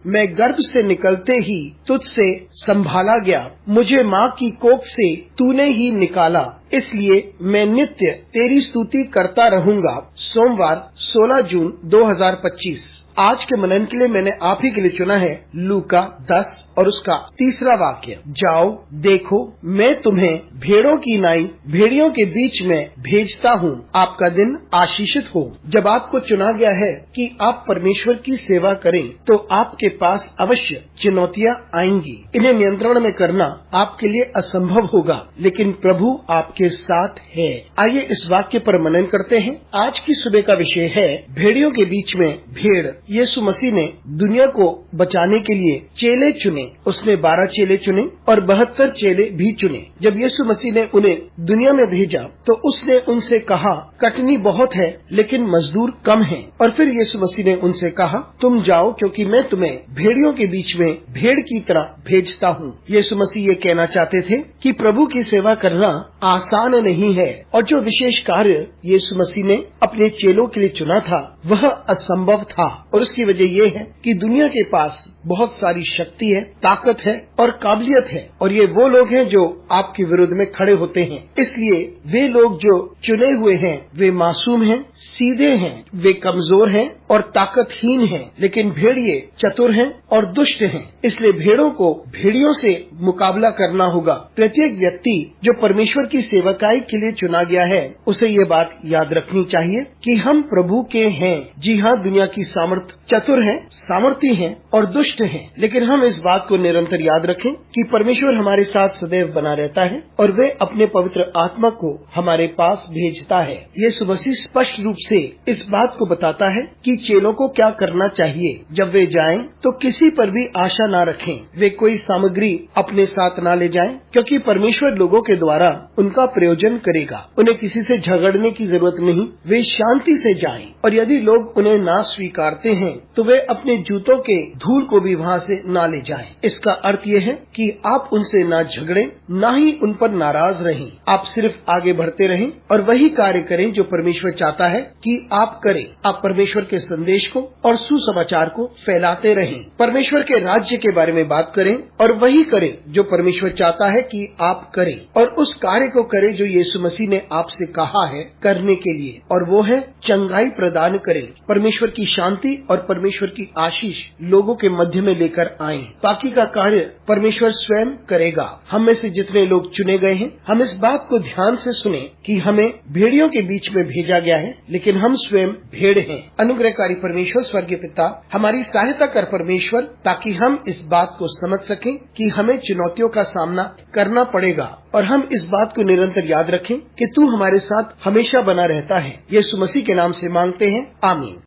मैं गर्भ से निकलते ही तुझसे संभाला गया, मुझे माँ की कोख से तूने ही निकाला, इसलिए मैं नित्य तेरी स्तुति करता रहूंगा। सोमवार 16 जून 2025। आज के मनन के लिए मैंने आप ही के लिए चुना है लूका 10 और उसका 3रा वाक्य। जाओ देखो, मैं तुम्हें भेड़ों की नाई भेड़ियों के बीच में भेजता हूँ। आपका दिन आशीषित हो। जब आपको चुना गया है कि आप परमेश्वर की सेवा करें, तो आपके पास अवश्य चुनौतियाँ आएंगी। इन्हें नियंत्रण में करना आपके लिए असंभव होगा, लेकिन प्रभु आपके साथ है। आइए इस वाक्य पर मनन करते हैं। आज की सुबह का विषय है भेड़ियों के बीच में भेड़। यीशु मसीह ने दुनिया को बचाने के लिए चेले चुने। उसने 12 चेले चुने और 72 चेले भी चुने। जब यीशु मसीह ने उन्हें दुनिया में भेजा तो उसने उनसे कहा, कटनी बहुत है लेकिन मजदूर कम हैं। और फिर यीशु मसीह ने उनसे कहा, तुम जाओ क्योंकि मैं तुम्हें भेड़ियों के बीच में भेड़ की तरह भेजता हूँ। यीशु मसीह ये कहना चाहते थे कि प्रभु की सेवा करना आसान नहीं है, और जो विशेष कार्य यीशु मसीह ने अपने चेलों के लिए चुना था वह असंभव था। और उसकी वजह ये है कि दुनिया के पास बहुत सारी शक्ति है, ताकत है और काबिलियत है, और ये वो लोग हैं जो आपके विरुद्ध में खड़े होते हैं। इसलिए वे लोग जो चुने हुए हैं वे मासूम हैं, सीधे हैं, वे कमजोर हैं और ताकतहीन हैं, लेकिन भेड़िए चतुर हैं और दुष्ट हैं। इसलिए भेड़ों को भेड़ियों से मुकाबला करना होगा। प्रत्येक व्यक्ति जो परमेश्वर की सेवकाई के लिए चुना गया है, उसे ये बात याद रखनी चाहिए कि हम प्रभु के हैं। जी हाँ, दुनिया की सामर्थ चतुर है, सामर्थी है और दुष्ट है, लेकिन हम इस बात को निरंतर याद रखें कि परमेश्वर हमारे साथ सदैव बना रहता है और वे अपने पवित्र आत्मा को हमारे पास भेजता है। यीशु मसीह स्पष्ट रूप से इस बात को बताता है कि चेलों को क्या करना चाहिए। जब वे जाएं तो किसी पर भी आशा ना रखें। वे कोई सामग्री अपने साथ ना ले जाएं, क्योंकि परमेश्वर लोगों के द्वारा उनका प्रयोजन करेगा। उन्हें किसी से झगड़ने की जरूरत नहीं, वे शांति से जाएं। और यदि लोग उन्हें ना स्वीकारते हैं तो वे अपने जूतों के धूल को भी वहाँ से ना ले जाएं। इसका अर्थ ये है कि आप उनसे ना झगड़ें, ना ही उन पर नाराज रहें। आप सिर्फ आगे बढ़ते रहें और वही कार्य करें जो परमेश्वर चाहता है कि आप करें। आप परमेश्वर के संदेश को और सुसमाचार को फैलाते रहें। परमेश्वर के राज्य के बारे में बात करें और वही करें जो परमेश्वर चाहता है कि आप करें, और उस कार्य को करें जो यीशु मसीह ने आपसे कहा है करने के लिए, और वो है चंगाई प्रदान करें। परमेश्वर की शांति और परमेश्वर की आशीष लोगों के मध्य में लेकर आए। बाकी का कार्य परमेश्वर स्वयं करेगा। हम में से जितने लोग चुने गए हैं, हम इस बात को ध्यान से सुने कि हमें भेड़ियों के बीच में भेजा गया है, लेकिन हम स्वयं भेड़ हैं। अनुग्रहकारी परमेश्वर स्वर्गीय पिता, हमारी सहायता कर परमेश्वर, ताकि हम इस बात को समझ सकें कि हमें चुनौतियों का सामना करना पड़ेगा, और हम इस बात को निरंतर याद रखें कि तू हमारे साथ हमेशा बना रहता है। यीशु मसीह के नाम से मांगते हैं, आमीन।